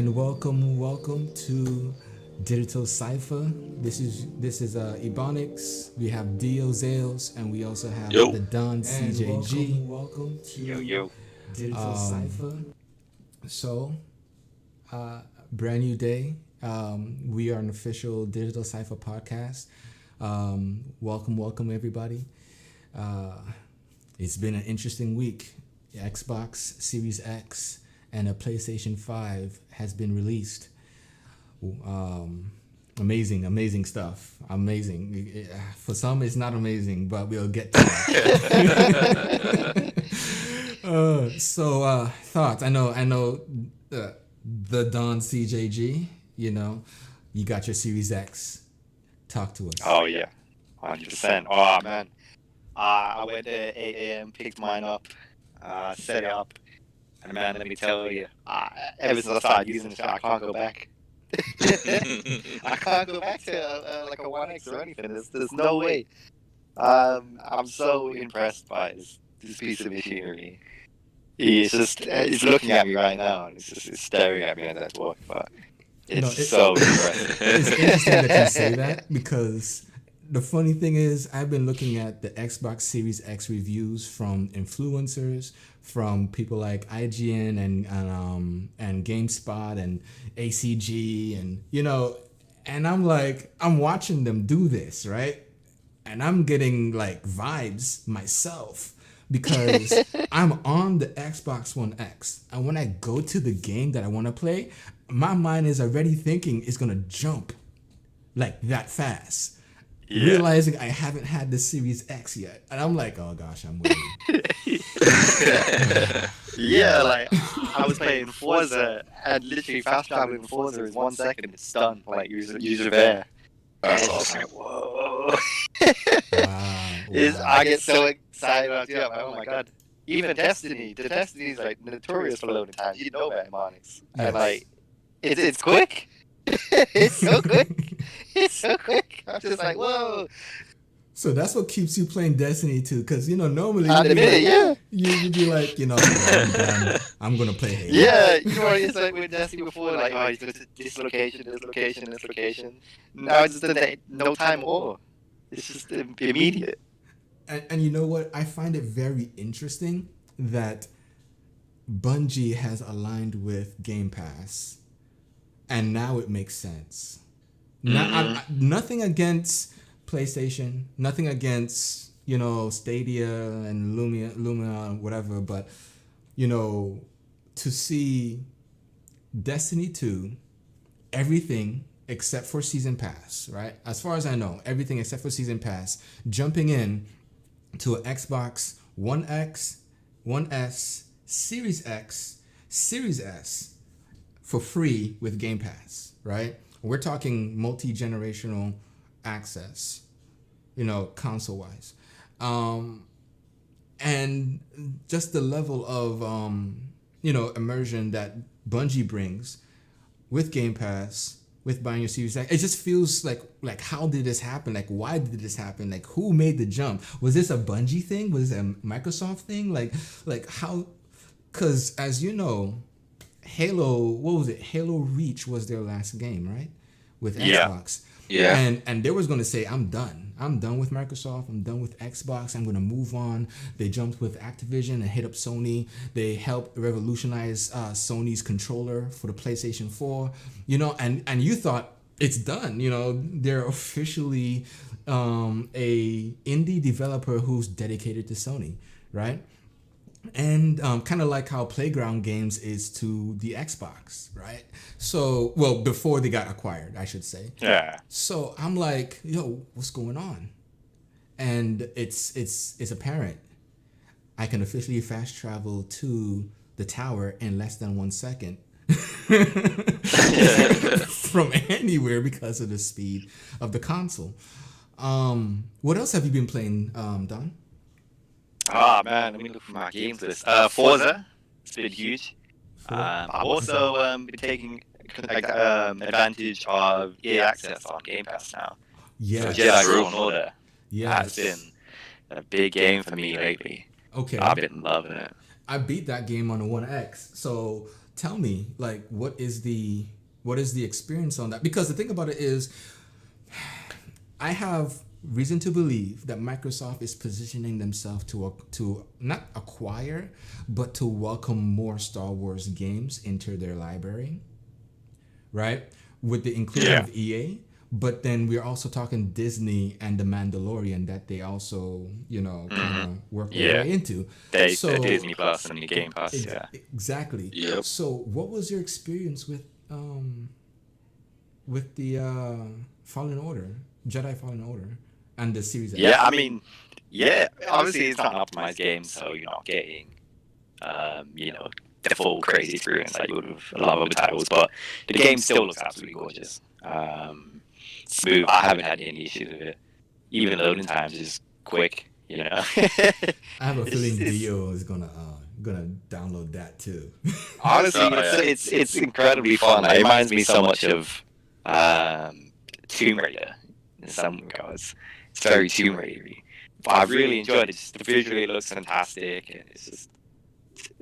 and welcome to Digital Cypha. This is Ebonics. We have Dio Zales, and we also have Yo. the Don CJG. Welcome Yo, to yo. Digital Cypha. So, brand new day. We are an official Digital Cypher podcast. Welcome everybody. It's been an interesting week. Xbox Series X and a PlayStation 5 has been released. Amazing stuff. Amazing. For some, it's not amazing, but we'll get to that. Thoughts. I know. The Don CJG. You got your Series X. Talk to us. Oh, yeah. 100%. Oh, man. I went at 8 a.m., picked mine up, set it up. And, man, let me tell you, ever since I started using it, I can't go back. I can't go back to like a 1X or anything. There's no way. I'm so impressed by this piece of machinery. It's looking at me right now, and it's staring at me as I talk, but it's so impressive. It's interesting that you say that, because the funny thing is, I've been looking at the Xbox Series X reviews from influencers, from people like IGN and GameSpot and ACG, and I'm watching them do this, right? And I'm getting like vibes myself, because I'm on the Xbox One X, and when I go to the game that I want to play, my mind is already thinking it's gonna jump like that fast. Yeah. Realizing I haven't had the Series X yet, and I'm like, oh gosh, I'm waiting. Yeah, like I was playing Forza, and literally fast traveling in Forza is 1 second, it's done. Like user there. That's awesome. Like, whoa. Wow. I get so excited about it. I'm like, oh my god. Even Destiny, the Destiny is like notorious for loading times. You know that in Monix. Yes. And like, it's quick. It's so quick. It's so quick. I'm just like, whoa. So that's what keeps you playing Destiny too, because normally you'd be like, I'm gonna play Halo. Yeah, it's like with Destiny before, like, oh, you go to this location. Now it's just no time at all. It's just immediate. And you know what? I find it very interesting that Bungie has aligned with Game Pass, and now it makes sense. Nothing against PlayStation, nothing against Stadia and Lumia, whatever, but to see Destiny 2, everything except for Season Pass, right? As far as I know, everything except for Season Pass, jumping in to an Xbox One X, One S, Series X, Series S for free with Game Pass, right? We're talking multi-generational access, console-wise. And just the level of, immersion that Bungie brings with Game Pass, with buying your Series X. It just feels like how did this happen? Like, why did this happen? Like, who made the jump? Was this a Bungie thing? Was it a Microsoft thing? Like how? Because as you know, Halo, what was it? Halo Reach was their last game, right? With Xbox. Yeah. And they was going to say, I'm done. I'm done with Microsoft. I'm done with Xbox. I'm going to move on. They jumped with Activision and hit up Sony. They helped revolutionize Sony's controller for the PlayStation 4. And you thought it's done. They're officially a indie developer who's dedicated to Sony, right? And kind of like how Playground Games is to the Xbox, right? So, well, before they got acquired, I should say. Yeah. So I'm like, yo, what's going on? And it's apparent. I can officially fast travel to the tower in less than 1 second from anywhere because of the speed of the console. What else have you been playing, Don? Oh man, let me look for my games list. Forza, it's been huge. I've also been taking advantage of EA Access on Game Pass now. Yes. So Jedi Fallen Order has been a big game for me lately. Okay. I've been loving it. I beat that game on the One X. So tell me, like, what is the experience on that? Because the thing about it is, I have reason to believe that Microsoft is positioning themselves to not acquire, but to welcome more Star Wars games into their library, right? With the inclusion of EA. But then we're also talking Disney and The Mandalorian that they also, kind of work their way into. The Disney Plus and the Game Pass. Exactly. Yep. So, what was your experience with the Fallen Order, Jedi Fallen Order, and the Series X? Yeah, I mean, obviously it's not an optimized game, so you're not getting, the full crazy experience like you would with a lot of other titles, but the game still looks absolutely gorgeous. Smooth. I haven't had any issues with it. Even loading times is quick, I have a feeling Dio is gonna download that too. Honestly, it's incredibly fun. It reminds me so much of Tomb Raider in some regards. It's very Tomb Raider-y. But I really enjoyed it. Just visually it looks fantastic, and it's just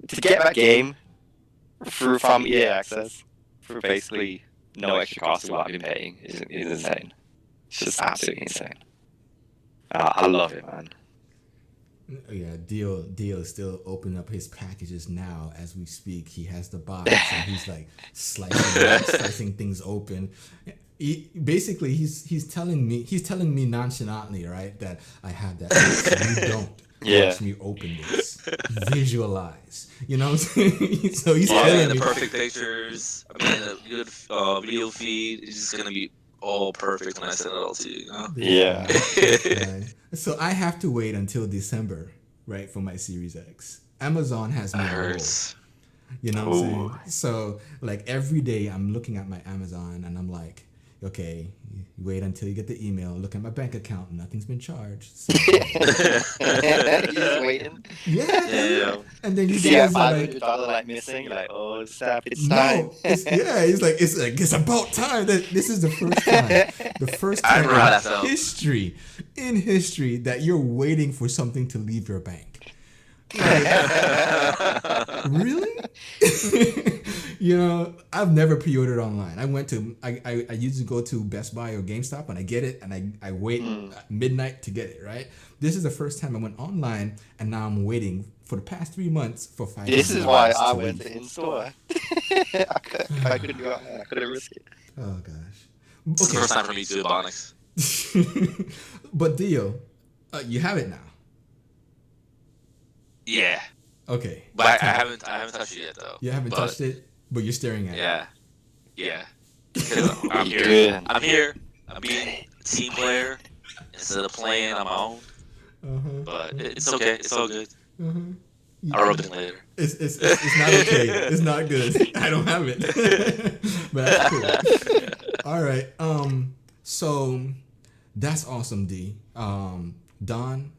to get that game from EA Access for basically no extra cost to what I've been paying is insane. It's just absolutely insane. I love it, man. Yeah, Dio is still opening up his packages now as we speak. He has the box and he's like slicing things open. Basically, he's telling me nonchalantly, right, that I have that box. You don't. Watch me open this. Visualize. You know what I'm saying? So he's telling me the perfect pictures. I mean, the good video feed is just gonna be all perfect when I send it all to you. Yeah. So I have to wait until December, right, for my Series X. Amazon has me on hold. You know what I'm saying? So like every day I'm looking at my Amazon and I'm like, okay, wait until you get the email. Look at my bank account. Nothing's been charged. So, just waiting. Yeah. And then you see that $500 like missing. You're like, oh, snap! It's time. It's about time. This is the first time in history that you're waiting for something to leave your bank. Like, really? I've never pre-ordered online. I usually go to Best Buy or GameStop and I get it and I wait midnight to get it, right? This is the first time I went online and now I'm waiting for the past 3 months for $5. This is why I went to in-store. I couldn't go out. I couldn't risk it. Oh gosh. It's the first time for me too, Bonix. But Dio, you have it now. Yeah. Okay. But I haven't touched it yet though. You haven't touched it, but you're staring at it. Yeah. I'm here. I'm being a team player instead of playing on my own. But it's okay. It's all good. I'll rub it in later. It's not okay. It's not good. I don't have it. But that's cool. All right. So that's awesome, D. Don,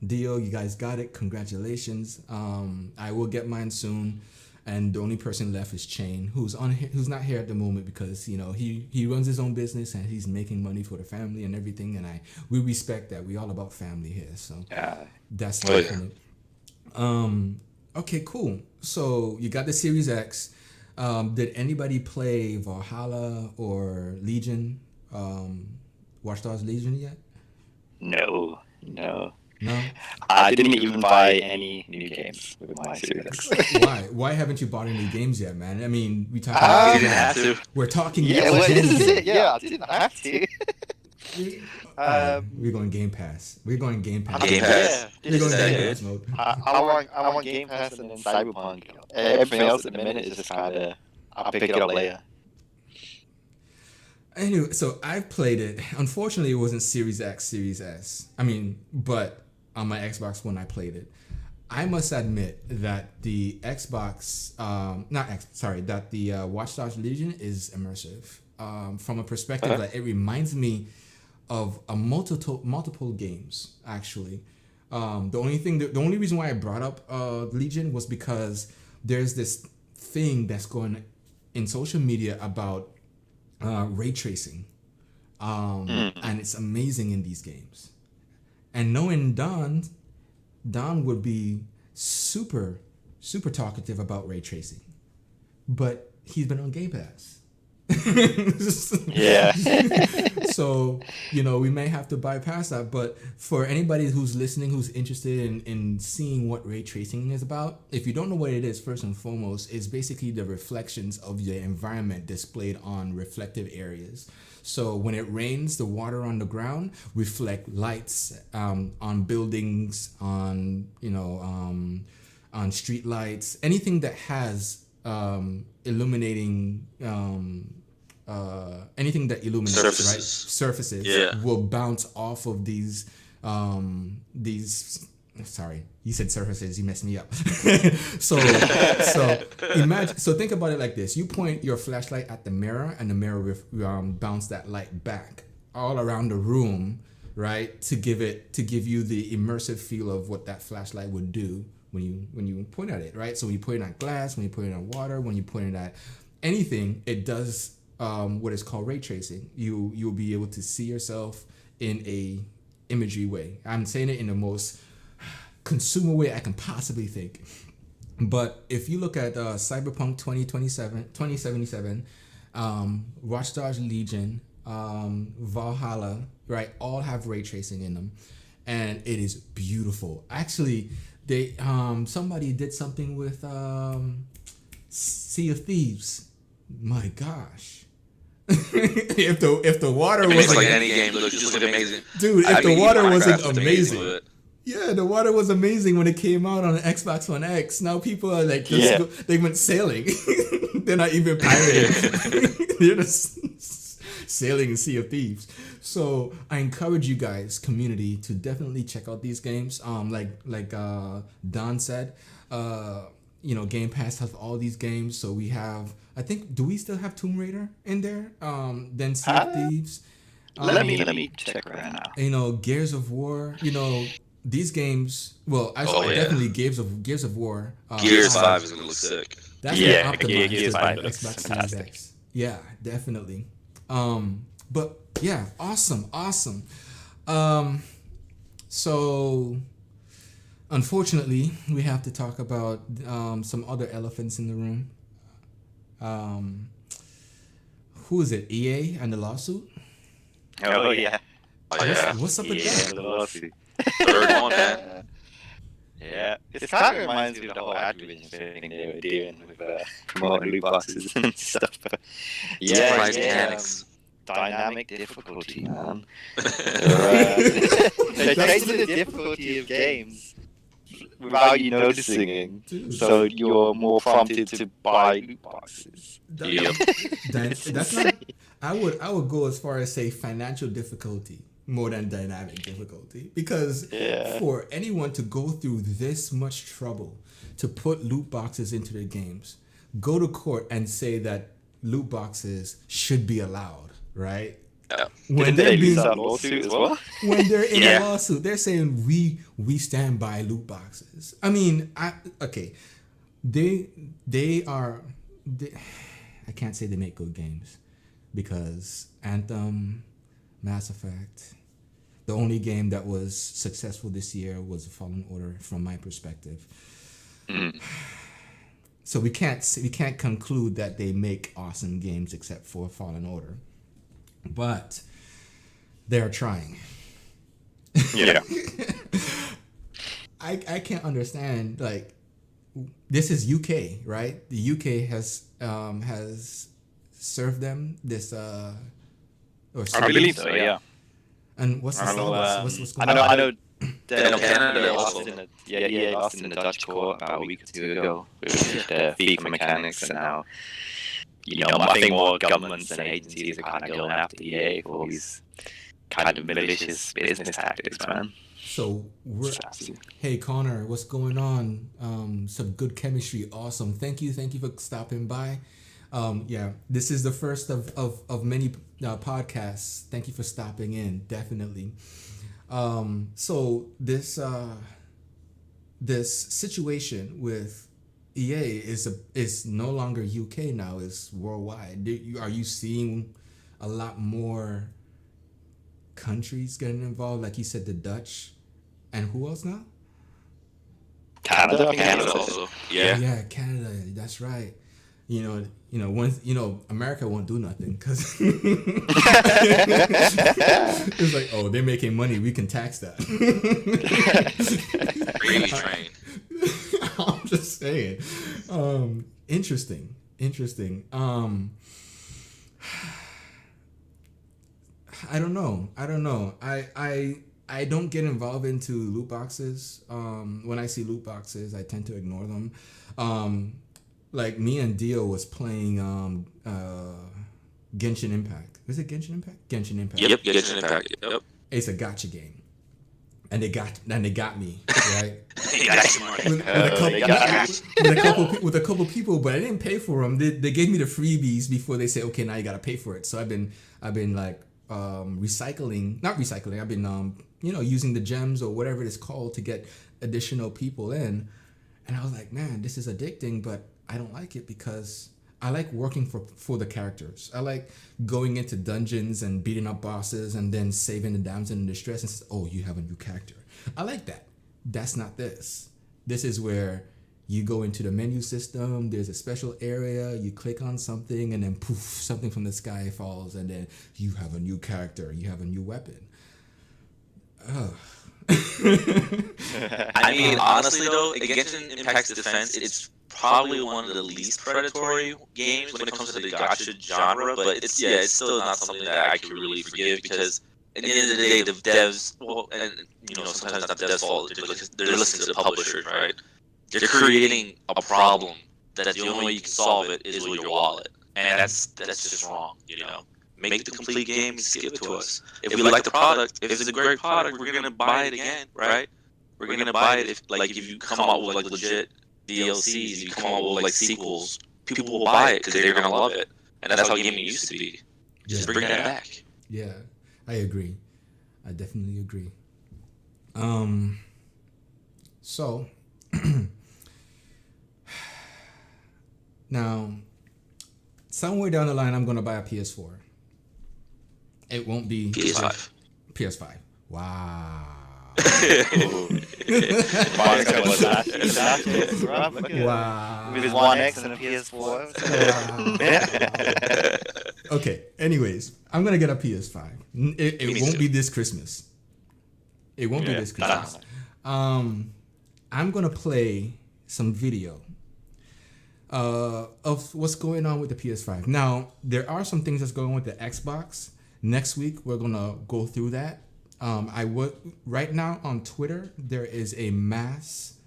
Dio, you guys got it. Congratulations. I will get mine soon. And the only person left is Chain, who's not here at the moment because he runs his own business and he's making money for the family and everything. And we respect that. We all about family here, so that's definite. Okay, cool. So you got the Series X. Did anybody play Valhalla or Legion, Watch Dogs Legion yet? No. No? I didn't even buy any new games with my Series X. Why? Why haven't you bought any games yet, man? I mean, you didn't have to. We're talking. This is it. Yeah, I didn't have to. We're going Game Pass. We're going Game Pass. Game Pass. We're going Game Pass mode. I want Game Pass and then Cyberpunk. Everything else at the minute is just kind of I'll pick it up later. Anyway, so I've played it. Unfortunately, it wasn't Series X, Series S. I mean, but on my Xbox One, I played it. I must admit that the that the Watch Dogs Legion is immersive. From a perspective that it reminds me of multiple games, actually. The only reason why I brought up Legion was because there's this thing that's going in social media about ray tracing, and it's amazing in these games. And knowing Don would be super talkative about ray tracing, but he's been on Game Pass. Yeah. So, we may have to bypass that. But for anybody who's listening, who's interested in seeing what ray tracing is about, if you don't know what it is, first and foremost, it's basically the reflections of the environment displayed on reflective areas. So when it rains, the water on the ground reflect lights on buildings, on street lights, anything that has illuminating anything that illuminates surfaces will bounce off of these sorry, you said surfaces, you messed me up. so think about it like this. You point your flashlight at the mirror, and the mirror bounce that light back all around the room, right, to give you the immersive feel of what that flashlight would do when you point at it, right? So when you point at glass, when you point at water, when you point at anything, it does what is called ray tracing. You'll be able to see yourself in a imagery way. I'm saying it in the most consumer way I can possibly think. But if you look at Cyberpunk 2077, Watch Dogs Legion, Valhalla, right, all have ray tracing in them, and it is beautiful. Actually, they somebody did something with Sea of Thieves. My gosh. if the water was like any game looks amazing. Dude, if the water wasn't amazing. Yeah, the water was amazing when it came out on Xbox One X. Now people are like, they went sailing. They're not even pirating. They're just sailing in Sea of Thieves. So I encourage you guys, community, to definitely check out these games. Like Don said, Game Pass has all these games. So we have, I think, do we still have Tomb Raider in there? Then Sea of Thieves. Let me check right now. Gears of War. These games, definitely Gears of War. Gears 5 is gonna look sick. That's optimized Gears 5 for looks Xbox Series fantastic. X. Yeah, definitely. But yeah, awesome. So unfortunately, we have to talk about some other elephants in the room. Who is it? EA and the lawsuit? Oh yeah. What's up with that? The lawsuit. Third one, man. Yeah, it kind of reminds me of the whole Activision thing they were doing with promoting loot boxes and stuff. Price mechanics. Dynamic difficulty, man. They're changing the difficulty of games without you noticing it, so you're more prompted to buy loot boxes. That's not. I would go as far as say financial difficulty more than dynamic difficulty, because for anyone to go through this much trouble to put loot boxes into their games, go to court and say that loot boxes should be allowed, right? When they lose that lawsuit as well? When they're in a lawsuit, they're saying we stand by loot boxes. I mean, I can't say they make good games, because Anthem, Mass Effect, the only game that was successful this year was Fallen Order from my perspective. So we can't conclude that they make awesome games except for Fallen Order, but they're trying. Yeah. I can't understand, like, this is UK, right? The UK has served them this I believe so, yeah. And what's the status? What's going on? on? I know Canada lost in the Dutch court about a week or two ago with the FIFA mechanics, and now I think more governments and agencies are kind of going after EA for all these kind of malicious business tactics, man. So hey Connor, what's going on? Some good chemistry, awesome. Thank you for stopping by. This is the first of many podcasts. Thank you for stopping in, definitely. So this situation with EA is no longer UK now, it's worldwide. Are you seeing a lot more countries getting involved? Like you said, the Dutch, and who else now? Canada also. Yeah, Canada, that's right. Once America won't do nothing because it's like, oh, they're making money, we can tax that. Gravy train. I'm just saying. Interesting. I don't know. I don't get involved into loot boxes. When I see loot boxes, I tend to ignore them. Like me and Dio was playing Genshin Impact. Was it Genshin Impact? Genshin Impact. Yep, Genshin Impact. Yep. It's a gacha game, and they got me, right? with a couple people, but I didn't pay for them. They gave me the freebies before they say, okay, now you gotta pay for it. So I've been like not recycling. I've been using the gems or whatever it is called to get additional people in, and I was like, man, this is addicting, but I don't like it because I like working for the characters. I like going into dungeons and beating up bosses and then saving the damsel in distress and says, oh, you have a new character. I like that. That's not this. This is where you go into the menu system, there's a special area, you click on something, and then poof, something from the sky falls, and then you have a new character, you have a new weapon. I mean, honestly though, Genshin Impact's defense, it's probably one of the least predatory games when it comes to the gacha genre, but it's still not something that I can really forgive because at the end of the day, the devs, sometimes not the devs' fault, they're listening to the publishers, right? They're creating a problem that the only way you can solve it is with your wallet, and that's just wrong, Make the complete game and give it to us. If we like the product, if it's a great product, we're gonna buy it again, right? We're gonna buy it if you come out with legit DLCs, you come out with sequels, people will buy it because they're gonna love it, and that's how gaming used to be. Just bring that back. Yeah, I agree. I definitely agree. So now, somewhere down the line, I'm gonna buy a PS4. It won't be PS5. PS5. Wow. Wow. With his One X and a PS4. Okay. Anyways, I'm gonna get a PS5. It won't be this Christmas. It won't be this Christmas. I'm gonna play some video of what's going on with the PS5. Now, there are some things that's going on with the Xbox. Next week, we're gonna go through that. Right now on Twitter, there is a mass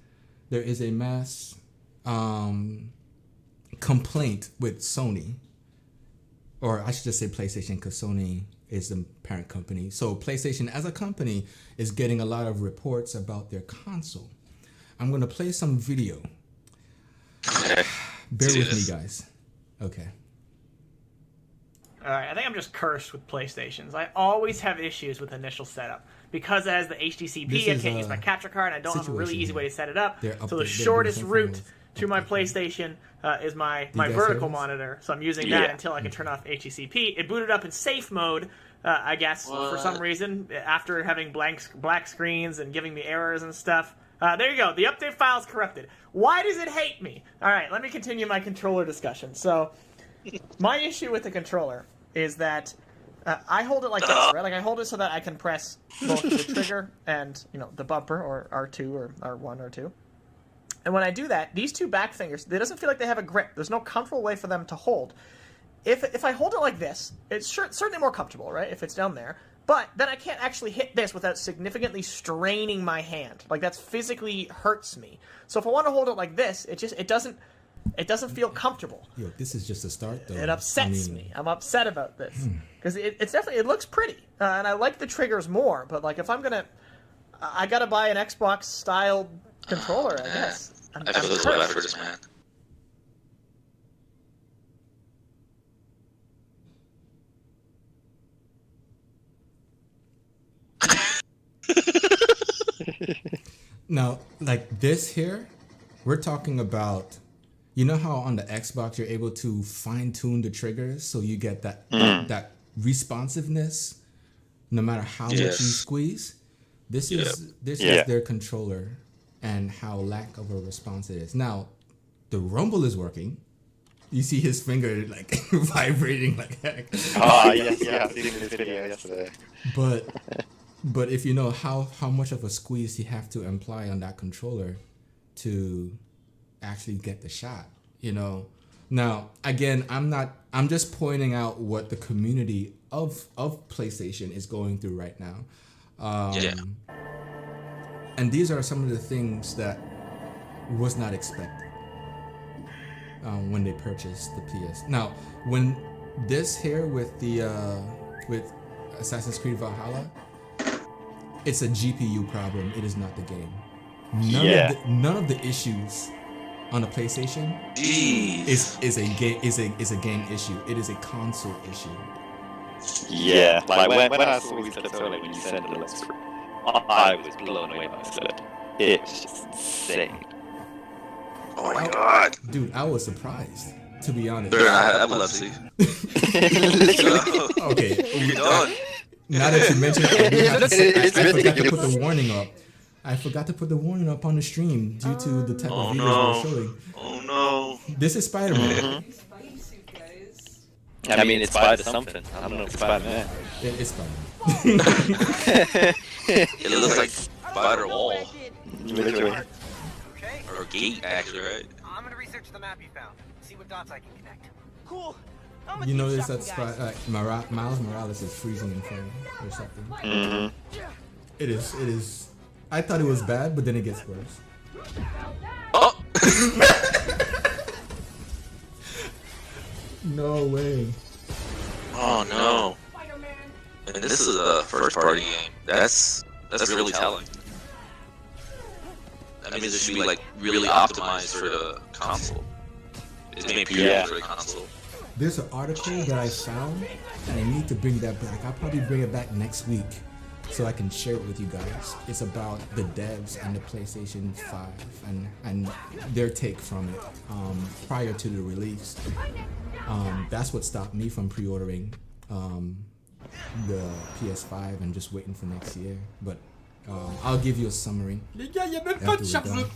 complaint with Sony, or I should just say PlayStation, because Sony is the parent company. So PlayStation as a company is getting a lot of reports about their console. I'm gonna play some video. Okay. Bear with me, guys. Okay. Alright, I think I'm just cursed with PlayStations. I always have issues with initial setup. Because it has the HDCP, I can't use my capture card, and I don't have a really easy way to set it up. So the shortest route to my PlayStation is my vertical monitor. So I'm using that until I can turn off HDCP. It booted up in safe mode, I guess, for some reason, after having black screens and giving me errors and stuff. There you go. The update file is corrupted. Why does it hate me? Alright, let me continue my controller discussion. So, my issue with the controller is that I hold it like this, right? Like I hold it so that I can press both the trigger and, the bumper, or R2 or R1 or 2. And when I do that, these two back fingers, it doesn't feel like they have a grip. There's no comfortable way for them to hold. If I hold it like this, it's certainly more comfortable, right? If it's down there. But then I can't actually hit this without significantly straining my hand. Like that physically hurts me. So if I want to hold it like this, it doesn't feel comfortable. Yo, this is just a start, though. It upsets me. I'm upset about this because it's definitely, it looks pretty, and I like the triggers more. But like, if I gotta buy an Xbox style controller, I guess. I feel this way for this man. Now, like this here, we're talking about. You know how on the Xbox you're able to fine tune the triggers so you get that responsiveness, no matter how much you squeeze. This is their controller and how lack of a response it is. Now, the rumble is working. You see his finger like vibrating like heck. Oh yes, yeah, I've seen this video yesterday. But if you know how much of a squeeze you have to apply on that controller to actually get the shot, you know. Now again, I'm just pointing out what the community of PlayStation is going through right now. And these are some of the things that was not expected when they purchased the PS. Now, when this here with the with Assassin's Creed Valhalla, it's a GPU problem. It is not the game. None of the issues on the PlayStation is a game issue. It is a console issue. Yeah, like when I saw these clips earlier, when you said the looks, I was blown away by this clip. It was just insane. Oh my god, dude! I was surprised, to be honest. Dude, I have epilepsy. Okay, you're done. Now that you mention it, I forgot to put the warning up. I forgot to put the warning up on the stream due to the type of videos we're showing. Oh no! This is Spider-Man. I mean, it's Spider something. I don't know if it's Spider-Man. It's Spider-Man. It looks like Spider-Wall. Literally. Or Gate, actually, right? I'm gonna research the map you found. See what dots I can connect. Cool. You notice that Miles Morales is freezing in frame or something. Mm-hmm. It is. I thought it was bad, but then it gets worse. Oh! No way. Oh no. And this is a first party game. That's really telling. That means it should be like really optimized for the console. It's made purely for the console. There's an article that I found, and I need to bring that back. I'll probably bring it back next week so I can share it with you guys. It's about the devs and the PlayStation 5 and their take from it prior to the release. That's what stopped me from pre-ordering the PS5 and just waiting for next year. But I'll give you a summary. Les gars, y a même pas de chargeur.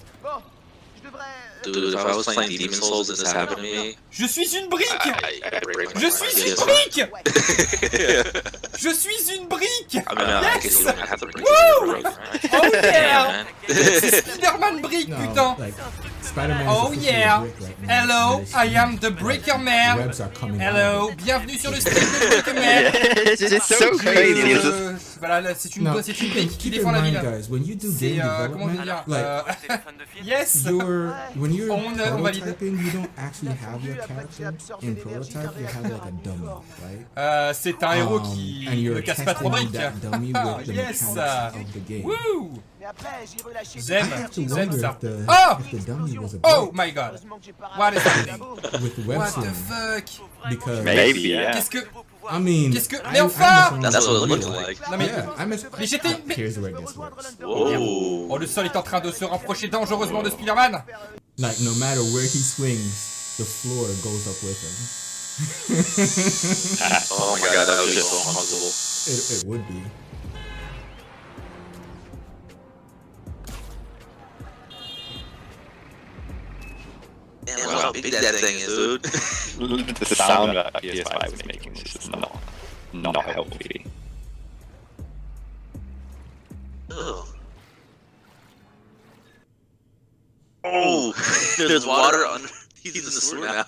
Dude, if I was playing Demon's Souls and this happened to me... Je suis une brique! Je suis une brique! Je suis une brique! Yes! Woo! Oh yeah! C'est Spider-Man brique, putain! Oh yeah! Hello, I am the Breaker Man! Hello, bienvenue sur le stream de Breaker Man! It's so crazy. Voilà, c'est une brique qui défend la ville. C'est, comment dire, yes! When you're prototyping, you don't actually have your character in prototype, you have like a dummy, right? C'est un héros qui ne casse pas trop briques. Yes! Woo! J'aime ça. Oh my god! What is happening? What the fuck? Because maybe, yeah. Qu'est-ce que... I mean, mais enfin! That's what it looked like. Non mais j'étais... Here's where it gets worse. Oh, le sol est en train de se rapprocher dangereusement de Spider-Man. Like, no matter where he swings, the floor goes up with him. Oh my god, that was just so uncomfortable. It would be. Damn, look how big that thing is, dude. The sound that PS5 was making was just not healthy. Ugh. Oh, there's water under. He's in the sewer now.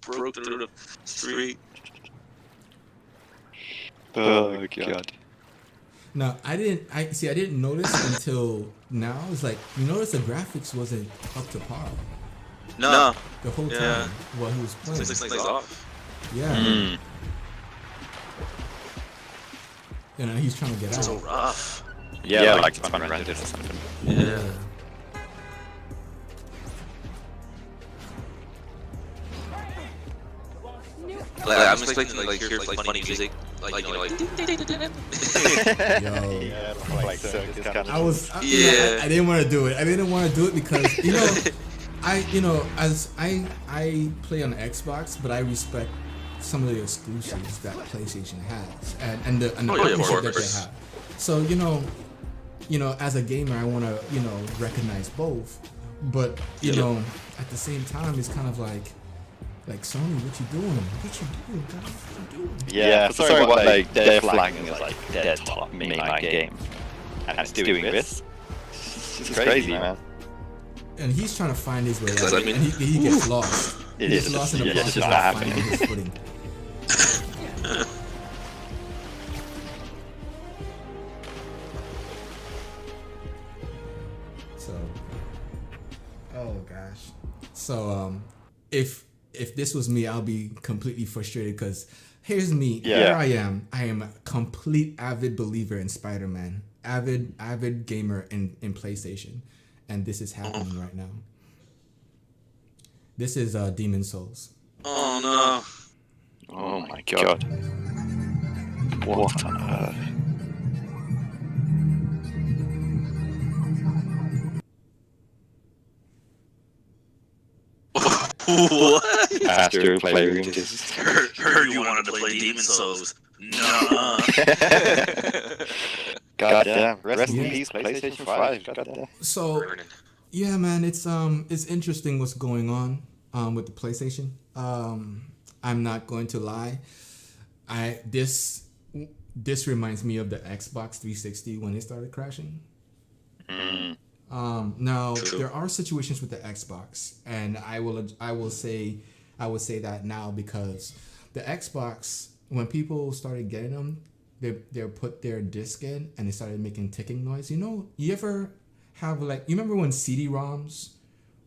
Broke through the street. Oh god. No, I didn't notice until now. It's like, you notice the graphics wasn't up to par. No. The whole time while he was playing. 6 things off. Yeah. You know, he's trying to get out. So rough. Yeah, like it's unrendered or something. Yeah. Like, I'm expecting to hear funny music, like you know, like. Yo. Yeah, like circus kind of. I didn't want to do it. I didn't want to do it because as I play on Xbox, but I respect some of the exclusives that PlayStation has and the partnership that they have. So you know, as a gamer, I want to recognize both, but you know, at the same time, it's kind of like, Like, Sony, what you doing? What you doing, guys? What you doing? Yeah, sorry what like they're flagging as like dead top mainline game, and it's doing this. It's crazy, man. And he's trying to find his way out, and he gets lost. He gets lost in the process of finding his footing. So, oh gosh. So, if this was me, I'll be completely frustrated because here's me. Yeah. Here I am. I am a complete avid believer in Spider-Man. Avid gamer in PlayStation. And this is happening right now. This is Demon Souls. Oh no. Oh my god. What on earth? What? After playroom just Heard you wanted to play Demon Souls. No. Goddamn. Rest in peace, PlayStation 5. Goddamn. So, yeah, man, it's interesting what's going on with the PlayStation. I'm not going to lie. This reminds me of the Xbox 360 when it started crashing. Now there are situations with the Xbox, and I will say that now because the Xbox, when people started getting them, they put their disc in and they started making ticking noise. You know, you ever have like, you remember when CD-ROMs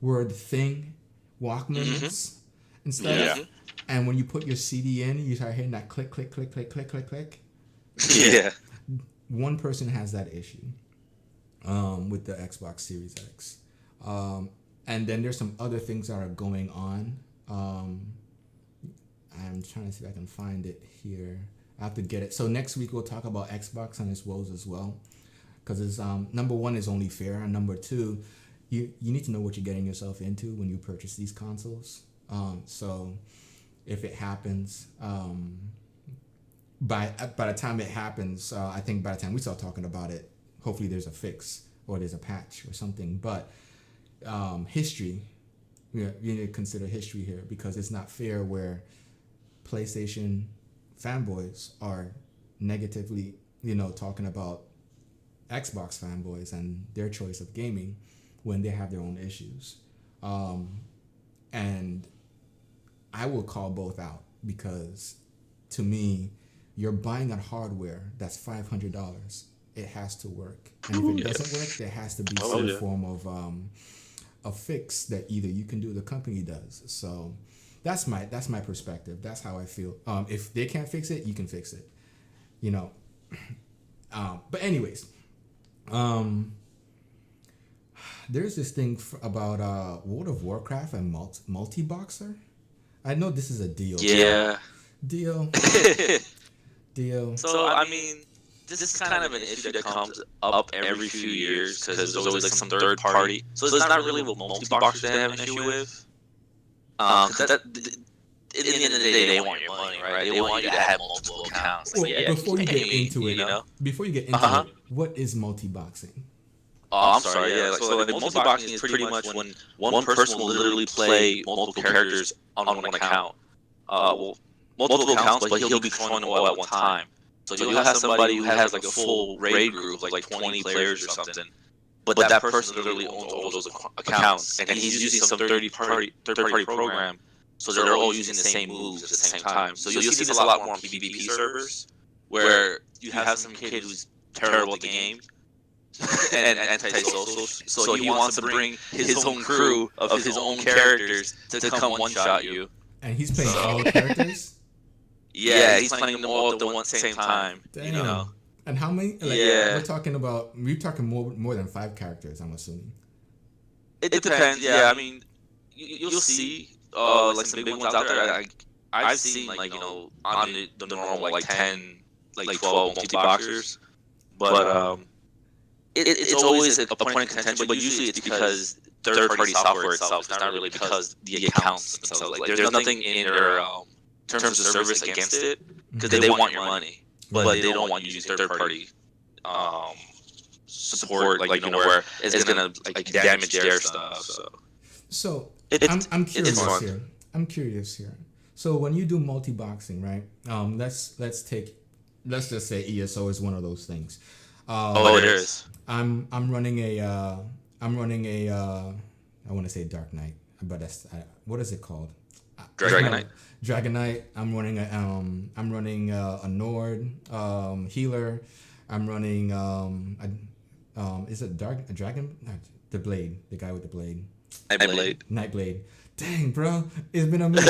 were the thing, Walkmans and stuff? Yeah. And when you put your CD in, you start hearing that click, click, click, click, click, click, click. Yeah. One person has that issue with the Xbox Series X. And then there's some other things that are going on. I'm trying to see if I can find it here. I have to get it. So next week we'll talk about Xbox and its woes as well. Because it's number one is only fair, and number two, you need to know what you're getting yourself into when you purchase these consoles. So if it happens, by the time it happens, I think by the time we start talking about it, hopefully there's a fix or there's a patch or something. But history, you need to consider history here, because it's not fair where PlayStation fanboys are negatively, talking about Xbox fanboys and their choice of gaming when they have their own issues. And I will call both out, because to me, you're buying a hardware that's $500. It has to work. And if it doesn't work, there has to be some form of a fix that either you can do or the company does. So that's my perspective. That's how I feel. If they can't fix it, you can fix it. But anyways, there's this thing about World of Warcraft and multi-boxer. I know this is a deal. Yeah. Deal. So, I mean, this is kind of an issue that comes up every few years, because there's always like some third party. So it's not really what multi-boxers they have an issue with. Because at the end of the day, they want your money, right? They want you to have multiple accounts. Like, before you get into it, what is multi-boxing? Oh, I'm sorry. Yeah. So multi-boxing is pretty much when one person will literally play multiple characters on one account. Multiple accounts, but he'll be controlling them all at one time. So you'll have somebody who has like a full raid group, like 20 players or something. But that person literally owns all those accounts, and he's using some third-party program, so they're all using the same moves at the same time. So you'll see this a lot more on PvP servers, where you have some kid who's terrible at the game and anti-social, so he wants to bring his own crew of his own characters to come one-shot you. And he's playing all the characters? Yeah, he's playing them all at the same time. Damn. And how many? We're talking more than 5 characters, I'm assuming. It depends. Yeah, I mean, you'll see like some big ones out there. I've seen on the normal like 10, like 12 multi-boxers, but it's always a point of contention. But usually it's because third-party software itself. It's not really because the accounts themselves. Like there's nothing in their terms of service against it, because they want your money. But they don't want you to use third-party support, where it's gonna damage their stuff. So I'm curious here. I'm curious here. So when you do multi-boxing, right? Let's just say ESO is one of those things. It is. I'm running a I want to say Dark Knight, but that's what is it called? Dragonite. I'm running a Nord healer. I'm running is it a dragon? The blade, the guy with the blade. Nightblade. Dang, bro, it's been a minute.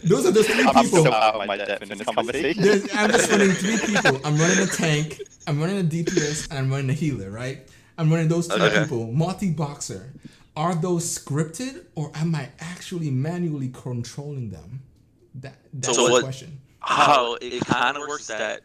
Those are the 3 people. I'm so out of my depth in this conversation. I'm just running 3 people. I'm running a tank, I'm running a DPS, and I'm running a healer, right? I'm running those 3 people, multi-boxer. Are those scripted, or am I actually manually controlling them? That's the question. How it kind of works that,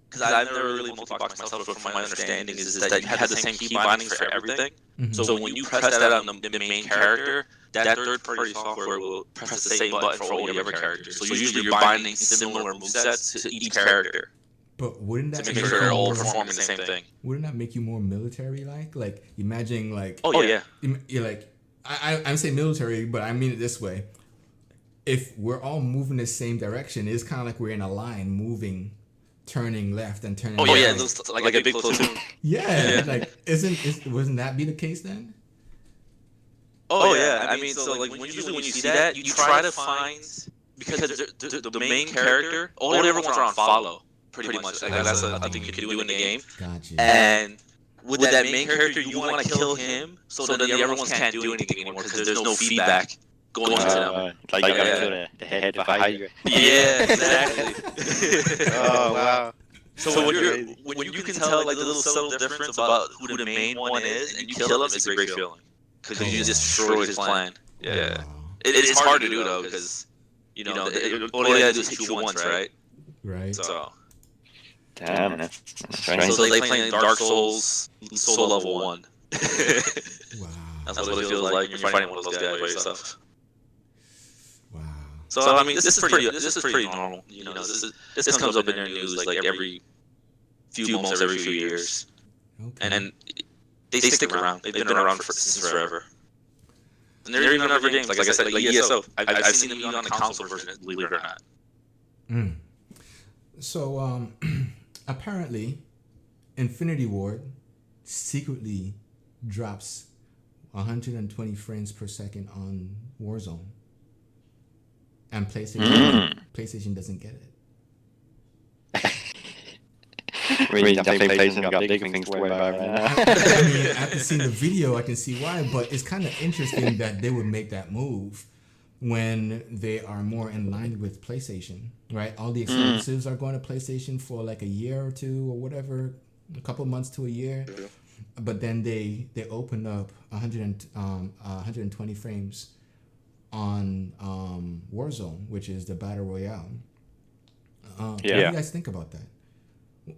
because I've never really multi-boxed myself, but from my understanding is that you had the same key bindings for everything. Mm-hmm. So when you press that on the main character, that third-party software will press the same button for all the other characters. So usually you're binding similar movesets to each character. But wouldn't that to make sure they're all performing the same thing? Wouldn't that make you more military-like? Like, imagine, like... Oh, yeah. You're like... I'm saying military, but I mean it this way. If we're all moving the same direction, it's kind of like we're in a line moving... turning left and turning right. Yeah, it looks like a big platoon. Yeah, like wasn't that be the case then? Yeah. I mean, so like usually when you see that, you try to find, because the main character, all the other ones are on follow, pretty much. Like that's a thing you can do in the game. Gotcha. And with that main character, you want to kill him so that the other ones can't do anything anymore because there's no feedback going into them. Like you gotta kill the head behind you. Yeah, exactly. Oh wow. So when you can tell like the little subtle difference about who the main one is, and you kill him, it's a great feeling because you just destroy his plan. Yeah, it's hard to do though because all they gotta do is hit you once, right? Right. So. Damn, that's strange. So they play Dark Souls, Soul Level 1. Wow. That's what it feels like when you're fighting one of those guys by yourself. Wow. So I mean, this is pretty normal. You know, this comes up in their news like every few months, every few years, and they stick around. They've been around since forever. And they're even other games, like I said, like ESO. I've seen them even on the console version, believe it or not. So apparently, Infinity Ward secretly drops 120 frames per second on Warzone. And PlayStation doesn't get it. I mean, I think PlayStation got big things to worry about right now. I mean, after seeing the video, I can see why, but it's kind of interesting that they would make that move when they are more in line with PlayStation, right? All the exclusives are going to PlayStation for like a year or two or whatever, a couple months to a year. But then they open up 120 frames on Warzone, which is the Battle Royale. What do you guys think about that?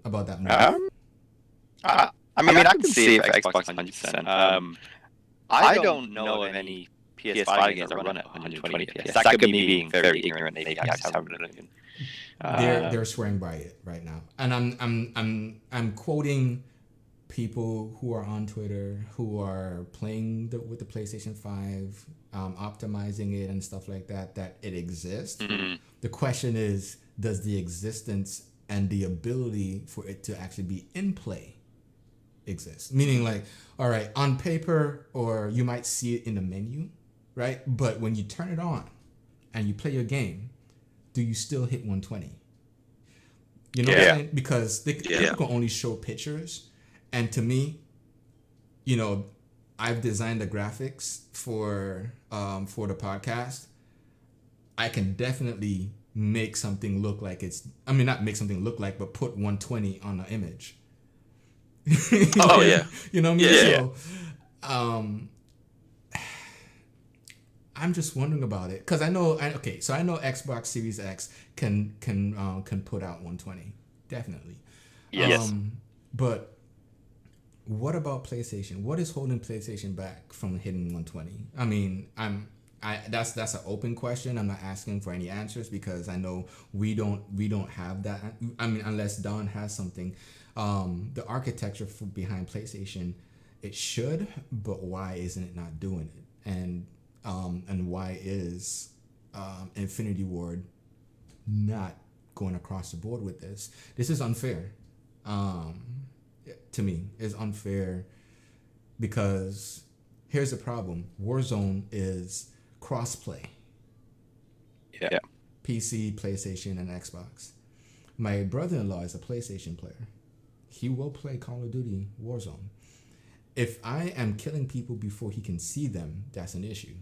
About that move? I mean, I can see it for Xbox 100%. I don't know of any PS5 games that run at 120 FPS. That could be me being very ignorant. Maybe I just haven't been. They're swearing by it right now, and I'm quoting people who are on Twitter who are playing with the PlayStation 5, optimizing it and stuff like that. That it exists. Mm-hmm. The question is, does the existence and the ability for it to actually be in play exist? Meaning, like, all right, on paper, or you might see it in the menu, right? But when you turn it on and you play your game, do you still hit 120? You know what I'm saying? Because they can only show pictures. And to me, you know, I've designed the graphics for the podcast. I can definitely make something look like not make something look like, but put 120 on the image. Oh yeah. You know what I mean? Yeah. So, I'm just wondering about it because I know Xbox Series X can put out 120, definitely. Yes. But what about PlayStation? What is holding PlayStation back from hitting 120? I mean, that's an open question. I'm not asking for any answers because I know we don't have that. I mean, unless Don has something. The architecture behind PlayStation, it should, but why isn't it not doing it? And and why is Infinity Ward not going across the board with this? This is unfair. To me, it's unfair because here's the problem. Warzone is crossplay. Yeah. PC, PlayStation, and Xbox. My brother-in-law is a PlayStation player. He will play Call of Duty Warzone. If I am killing people before he can see them, that's an issue.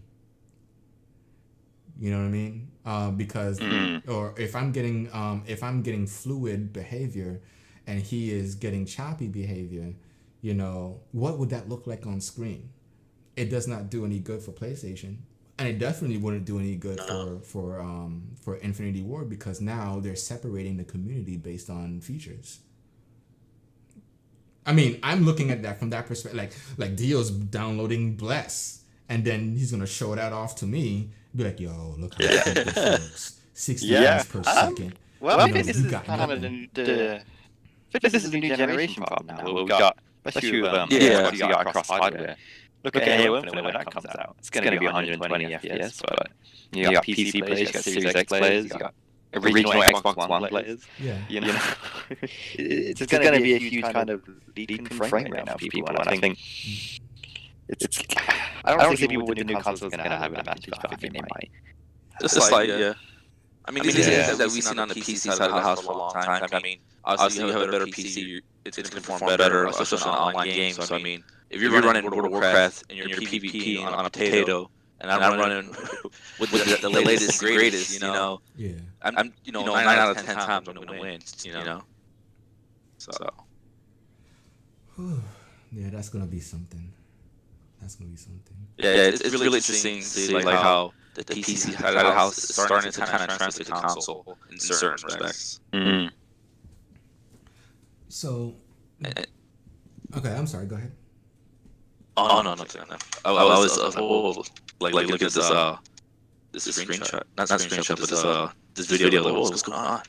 You know what I mean? Because or if I'm getting fluid behavior and he is getting choppy behavior, you know, what would that look like on screen? It does not do any good for PlayStation, and it definitely wouldn't do any good for Infinity Ward, because now they're separating the community based on features. I mean, I'm looking at that from that perspective. Like Dio's downloading Bless, and then he's gonna show that off to me. Be like, yo, look how it works. 60 frames per second. Well, I think this is kind of this is a new generation problem now. Where we've got, especially with you got across hardware. Look at Halo Infinite when that comes out. It's going to be 120 FPS, but you got PC players, you got Series X players, you got original Xbox One players. Yeah. You know, it's going to be a huge kind of leap in frame rate now for people, and I think it's. I don't think people with the new consoles are going to have an advantage, but I think they might. Just like, yeah. I mean, these are things that we've seen on the PC side of the house for a long time. I mean, obviously, you have a better PC, it's going to perform better, especially on online games. So, I mean, if you're running World of Warcraft and you're PvP on a potato, and I'm running with the latest and greatest, you know, I'm 9 out of 10 times I'm going to win, you know. So. Yeah, that's going to be something. Yeah, it's really interesting to see like how the PC side of the house is starting to kind of translate to console in certain respects. Mm-hmm. So, okay, I'm sorry. Go ahead. Oh no. I was like look at this screenshot, not screenshot, but this video. Like, what's going on?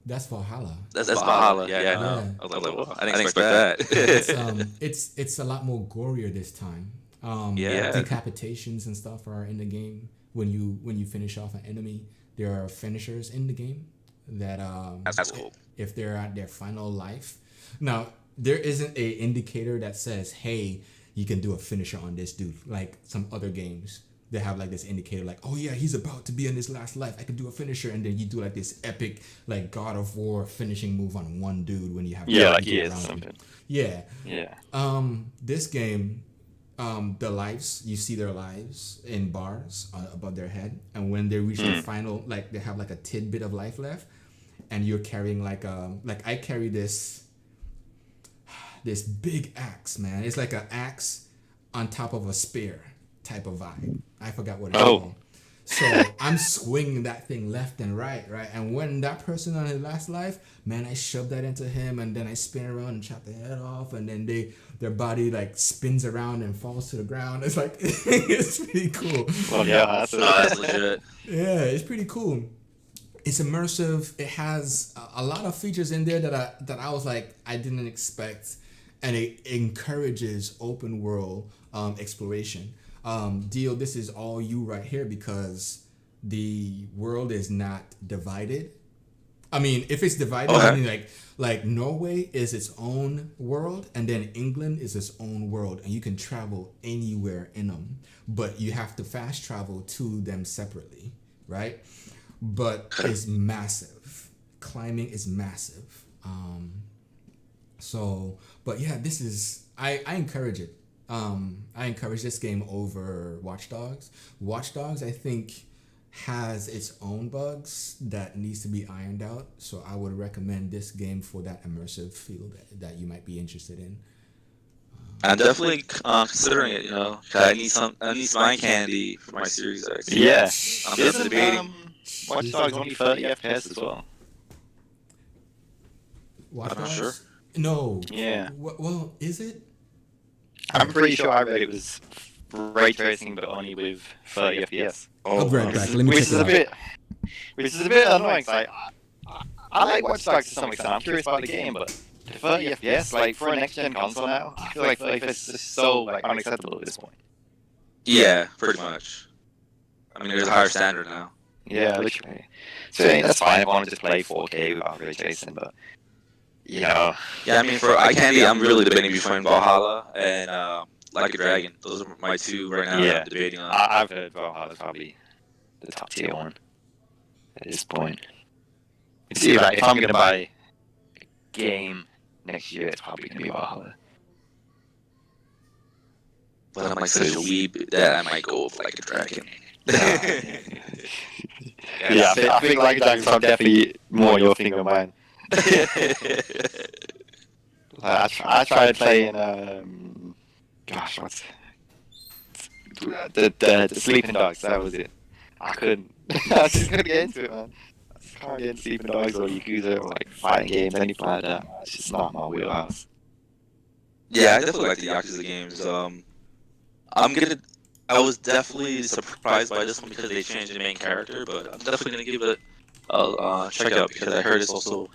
That's Valhalla. That's Valhalla. Yeah, I know. I was like, well, I didn't expect that. It's a lot more gorier this time. Decapitations and stuff are in the game. When you finish off an enemy, there are finishers in the game that that's cool. If they're at their final life. Now, there isn't a indicator that says, hey, you can do a finisher on this dude, like some other games. They have like this indicator, like, oh yeah, he's about to be in his last life, I could do a finisher, and then you do like this epic, like God of War finishing move on one dude when you have something. Yeah. This game, the lives, you see their lives in bars above their head, and when they reach the final, like they have like a tidbit of life left, and you're carrying like I carry this big axe, man. It's like an axe on top of a spear type of vibe. I forgot what it's called. So I'm swinging that thing left and right? And when that person on his last life, man, I shove that into him, and then I spin around and chop the head off, and then their body like spins around and falls to the ground. It's like it's pretty cool. Well, yeah, that's legit. Yeah, it's pretty cool. It's immersive. It has a lot of features in there that I was like, I didn't expect, and it encourages open world exploration. Dio, this is all you right here, because the world is not divided. I mean, if it's divided, I mean, like Norway is its own world, and then England is its own world, and you can travel anywhere in them, but you have to fast travel to them separately, right? But it's massive. Climbing is massive. But yeah, this is, I encourage it. I encourage this game over Watch Dogs. Watch Dogs, I think, has its own bugs that needs to be ironed out. So I would recommend this game for that immersive feel that you might be interested in. I'm definitely considering it. You know, I need some candy for my Series X. Yeah, I'm just debating. Watch Dogs only 30 FPS as well. Watch Dogs? I'm not sure. No. Yeah. Well, is it? I'm pretty sure I read it was ray tracing, but only with 30 FPS. I'll be right back. Let me which is a bit annoying. Like, I like Watch Dogs to some extent. I'm curious about the game, but the 30 FPS, like for a next gen console now, I feel like 30 FPS is just so like unacceptable at this point. Yeah, pretty much. I mean, there's a higher standard now. Yeah, literally. So that's fine if I want to just play 4K without ray tracing, but you know. Yeah, I mean, for eye candy, I'm really debating between Valhalla and Like a Dragon. Those are my two right now that I'm debating on. I've heard Valhalla's probably the top tier one at this point. See, like, if I'm gonna buy a game next year, it's probably gonna be Valhalla. But I'm like such a weeb that I might go with Like a Dragon. Yeah, I think Like a Dragon's definitely more your thing than mine. I tried playing gosh, what's the Sleeping Dogs? That was it. I couldn't. I just couldn't get into it, man. I just can't get into Sleeping Dogs or Yakuza or like fighting games, anything like that. It's just not my wheelhouse. Yeah, I definitely like the Yakuza games. I was definitely surprised by this one because they changed the main character, but I'm definitely gonna give it a check out because I heard it's also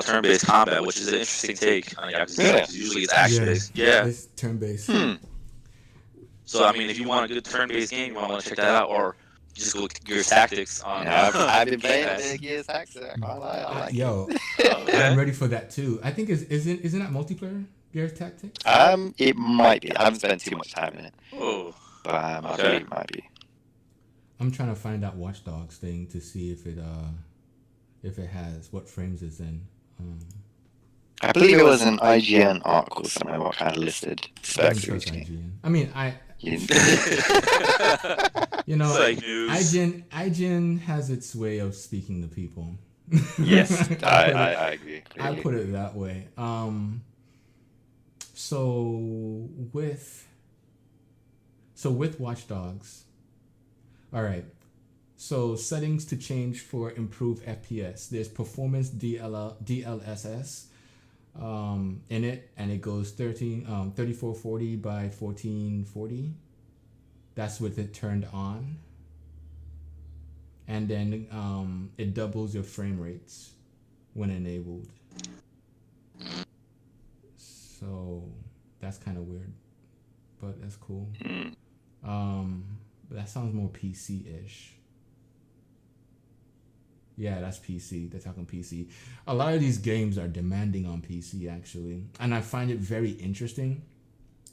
turn-based combat, which is an interesting take on Yakuza games. Usually it's action-based. Yeah, it's turn-based. So I mean, if you want a good turn-based game, you want to check that out, or just go with Gears Tactics on. Yeah, I've been playing Gears Tactics. Yo, I'm ready for that too. I think isn't that multiplayer? Gears Tactics? It might be. I haven't spent too much time in it. Oh. But I believe it might be. I'm trying to find that Watch Dogs thing to see if it has what frames it's in. I believe it was an IGN article somewhere what kind of listed specs. I mean, you know, IGN has its way of speaking to people. Yes, I agree. I put it that way. So with Watch Dogs, all right. So settings to change for improved FPS. There's performance DLSS in it, and it goes 3440 by 1440. That's with it turned on. And then it doubles your frame rates when enabled. So that's kind of weird, but that's cool. That sounds more PC-ish. Yeah, that's PC. They're talking PC. A lot of these games are demanding on PC, actually. And I find it very interesting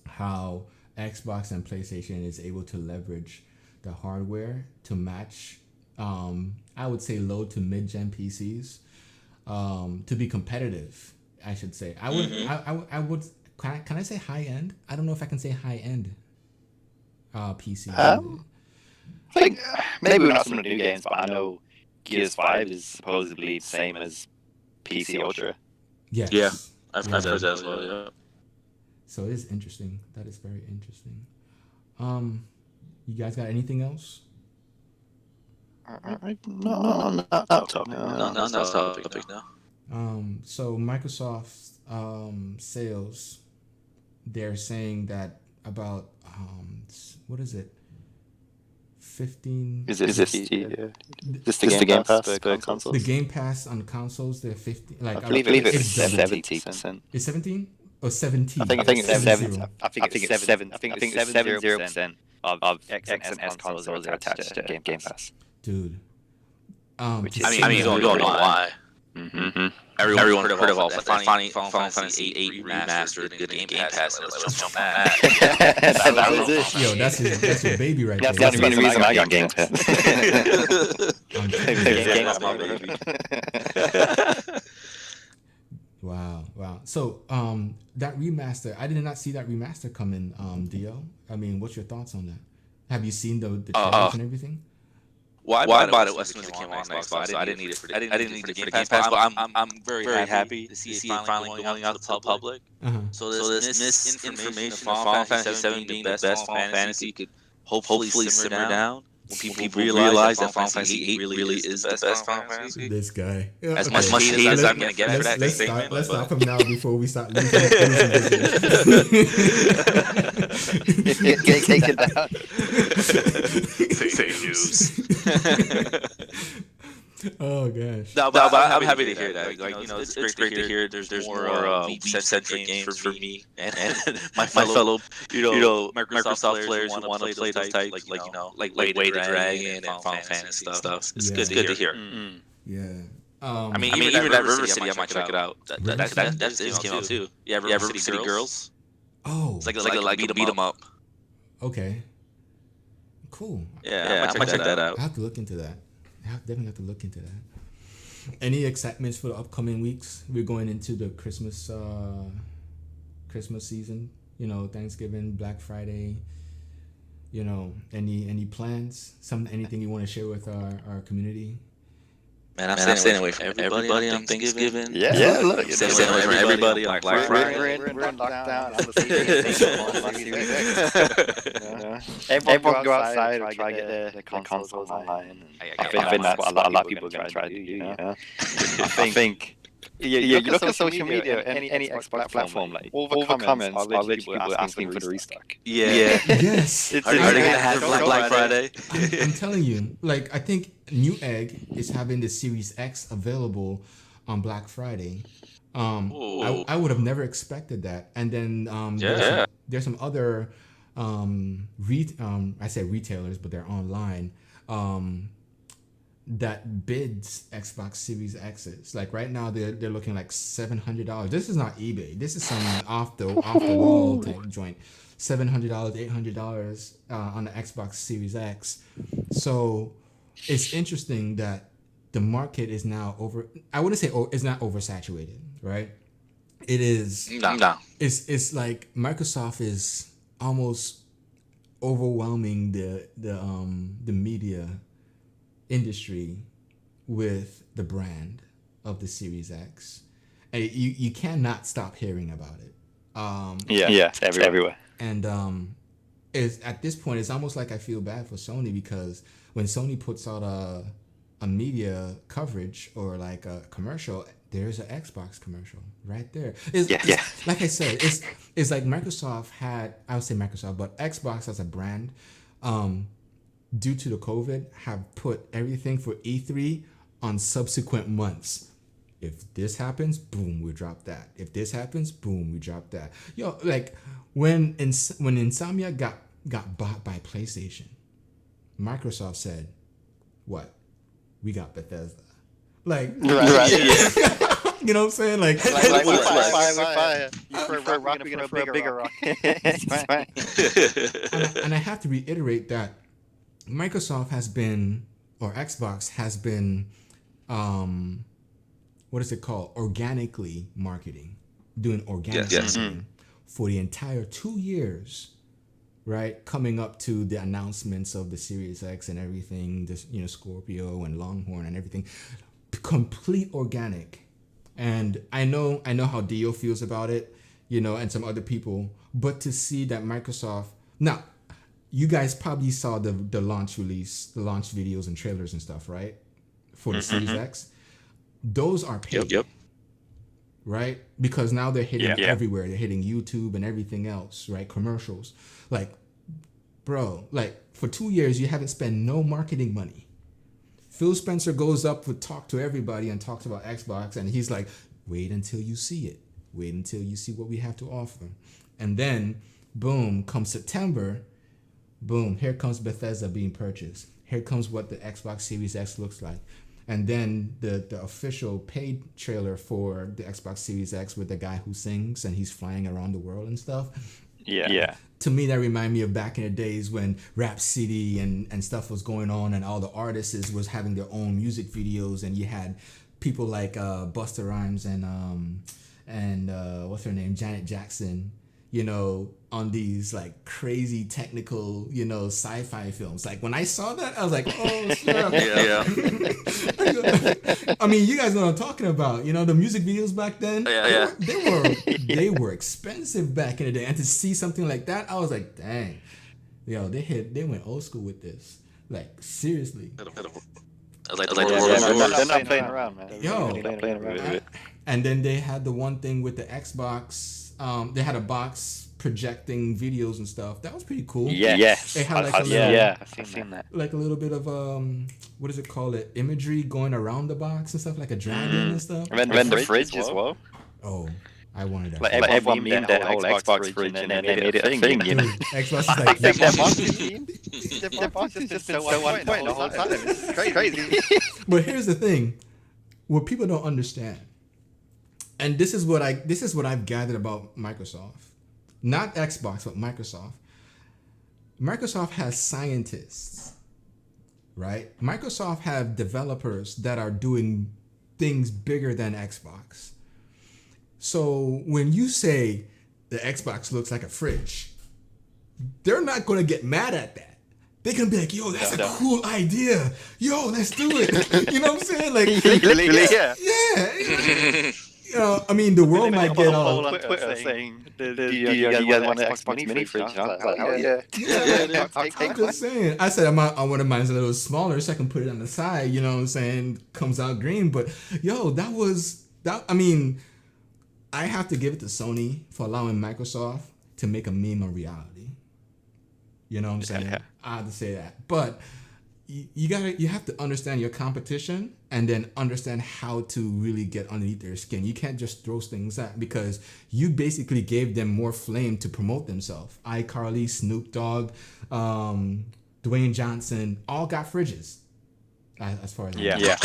how Xbox and PlayStation is able to leverage the hardware to match, I would say, low to mid-gen PCs to be competitive, I should say. I would. Can I say high-end? I don't know if I can say high-end PC. I think maybe we're not some new games, but I know Gears 5 is supposedly the same as PC Ultra. Yes. Yeah, I've heard that as well, yeah. So it is interesting. That is very interesting. You guys got anything else? No, not topic. No, topic, no. So Microsoft's sales, they're saying that about what is it? 15. Is this the Game Pass for consoles? The Game Pass on consoles, they're 50. Like I believe it's 70%. It's 17 or 17? I think it's 7. I think it's 7. I think it's 70% of X and S consoles are attached to Game Pass. Dude. I mean, you don't know why. Mm-hmm. Everyone heard of all Final Fantasy 8 remastered and Game Pass. Let's jump on that. That was it. Yo, that's your baby right there. That's the reason I got Game Pass. Game Pass, my baby. Wow. So, that remaster, I did not see that remaster come in, Dio. I mean, what's your thoughts on that? Have you seen the trailers and everything? Well, I bought it as soon as it came on Xbox, so I didn't need it for I didn't need it for Game Pass, but I'm very happy to see it finally going out to the public. So this misinformation of Final Fantasy 7 being the best Final Fantasy could hopefully simmer down when people realize that Final Fantasy 8 really is the best Final Fantasy. This guy. As much hate as I'm going to get for that statement. Let's stop him now before we start losing Take it down. Fake news. Oh gosh. No, but I'm happy to hear that. Like, it's great to hear. There's more Leaf-centric games for me and my fellow Microsoft players who want to play those types, like Way the Dragon and Final Fantasy stuff. It's good to hear. Yeah. I mean, even that River City, I might check it out. That's came out too. Yeah, River City Girls. Oh, it's like a beat 'em up. Okay. Cool. Yeah, I might check that out. I have to look into that. Definitely have to look into that. Any excitements for the upcoming weeks? We're going into the Christmas season. Thanksgiving, Black Friday. Any plans? Anything you want to share with our community? Man, I'm staying away from everybody on Thanksgiving. Yeah, look. Staying away from everybody on Black Friday. We're in lockdown. Everyone go outside and try to get the consoles online. I think that's what a lot of people are going to try to do, I think... You look at social media, any Xbox platform, like all the comments are literally people asking for the restock. Yeah. Yes. Are they going to have Black Friday? I'm telling you, I think Newegg is having the Series X available on Black Friday. I would have never expected that. And then there's some other I say retailers, but they're online. That bids Xbox Series X's. Like right now, they're looking like $700. This is not eBay. This is some off the wall type joint. $700, $800 on the Xbox Series X. So it's interesting that the market is now I wouldn't say it's not oversaturated, right? It is. No. It's like Microsoft is almost overwhelming the media industry with the brand of the Series X. And you cannot stop hearing about it. It's everywhere. And at this point, it's almost like I feel bad for Sony, because when Sony puts out a media coverage or like a commercial, there's an Xbox commercial right there. It's like I said, it's like Microsoft I would say Microsoft, but Xbox as a brand, due to the COVID, have put everything for E3 on subsequent months. If this happens, boom, we drop that. If this happens, boom, we drop that. Like when Insomnia got bought by PlayStation, Microsoft said, "What? We got Bethesda." Like, right. You know what I'm saying? Like fire. You throw a rock, we're gonna throw a bigger rock. And I have to reiterate that Microsoft has been, or Xbox has been, what is it called? Organically marketing, doing organic marketing for the entire 2 years, right? Coming up to the announcements of the Series X and everything, this, Scorpio and Longhorn and everything, complete organic. And I know how Dio feels about it, and some other people, but to see that Microsoft, now, you guys probably saw the launch release, the launch videos and trailers and stuff, right? For the Series X. Those are paid. Yep. Right? Because now they're hitting everywhere. They're hitting YouTube and everything else, right? Commercials. Like, bro, for 2 years, you haven't spent no marketing money. Phil Spencer goes up to talk to everybody and talks about Xbox, and he's like, wait until you see it. Wait until you see what we have to offer. And then, boom, come September, boom, here comes Bethesda being purchased. Here comes what the Xbox Series X looks like. And then the official paid trailer for the Xbox Series X with the guy who sings and he's flying around the world and stuff. Yeah. To me, that reminded me of back in the days when Rap City and stuff was going on, and all the artists was having their own music videos, and you had people like Busta Rhymes and what's her name, Janet Jackson, on these like crazy technical, sci-fi films. Like when I saw that, I was like, oh snap. I mean, you guys know what I'm talking about. The music videos back then, they were expensive back in the day. And to see something like that, I was like, dang, they went old school with this. Like seriously. They're not playing around, man. And then they had the one thing with the Xbox They had a box projecting videos and stuff. That was pretty cool. Yes. It had like I've seen that. Like a little bit of what does it call it? Imagery going around the box and stuff, like a dragon and stuff. And then the fridge as well. Oh, I wanted that. Like everyone memed that whole Xbox fridge, and then they made it a thing. You know? Xbox is like their box has just been so on point the whole time. It's crazy. But here's the thing, what people don't understand, and this is what I've gathered about Microsoft, not Xbox, but Microsoft. Microsoft has scientists, right? Microsoft have developers that are doing things bigger than Xbox. So when you say the Xbox looks like a fridge, they're not going to get mad at that. They can be like, yo, that's a cool idea. Yo, let's do it. You know what I'm saying? Like, yeah. You know, I mean, the world might get all on Twitter saying, do you guys want an Xbox mini fridge? Yeah. I'm just saying. I said I want mine's a little smaller so I can put it on the side. You know what I'm saying? Comes out green. But yo, that. I mean, I have to give it to Sony for allowing Microsoft to make a meme a reality. You know what I'm saying? Yeah. I have to say that. But you have to understand your competition and then understand how to really get underneath their skin. You can't just throw things at, because you basically gave them more flame to promote themselves. iCarly, Snoop Dogg, Dwayne Johnson, all got fridges. As far as I know.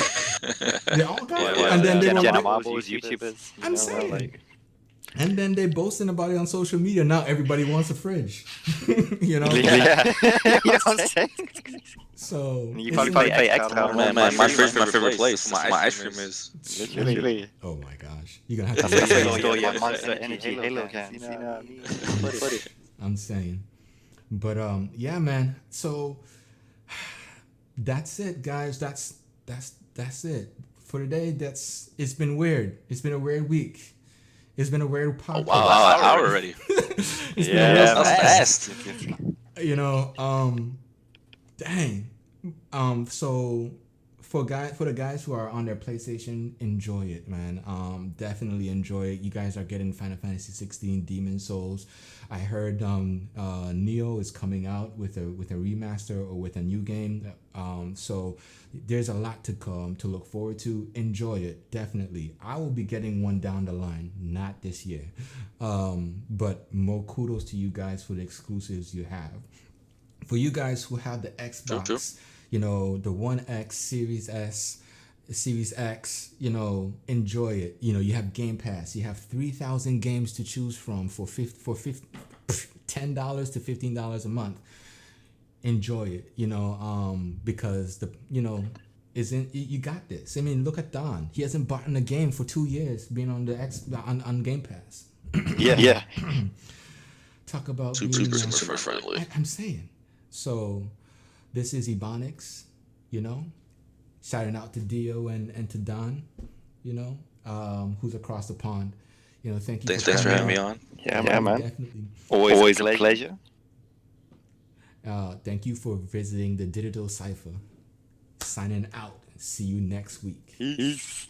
They all got it. And then Jenna Marbles, YouTubers. I'm saying. And then they boasting about it on social media. Now everybody wants a fridge. You know? Yeah. You know what I'm saying? So you probably pay extra. Man, my fridge is my favorite place. My ice cream is literally. Oh my gosh. You're gonna have to store your Monster Energy Halo cans. You know what I mean? I'm saying. But yeah, man. So that's it, guys. That's it. For today, it's been weird. It's been a weird week. It's been a weird podcast. Oh, wow, an hour already. It's been a real fast. You know, dang. So for the guys who are on their PlayStation, enjoy it, man. Definitely enjoy it. You guys are getting Final Fantasy 16 Demon Souls. I heard Neo is coming out with a remaster or with a new game. So there's a lot to come to look forward to. Enjoy it, definitely. I will be getting one down the line, not this year. But more kudos to you guys for the exclusives you have. For you guys who have the Xbox, you know, the One X, Series S, Series X, you know, enjoy it. You know, you have Game Pass. You have 3,000 games to choose from for $10 to $15 a month. Enjoy it, you know, because you got this. I mean, look at Don. He hasn't bought in a game for 2 years being on on Game Pass. Yeah. Talk about super friendly. I'm saying. So, this is Ebonics, you know, shouting out to Dio and to Don, you know, who's across the pond. You know, thank you. Thanks for having me on. Yeah, man. Definitely. Always a pleasure. Thank you for visiting the Digital Cypha. Signing out. See you next week. Peace.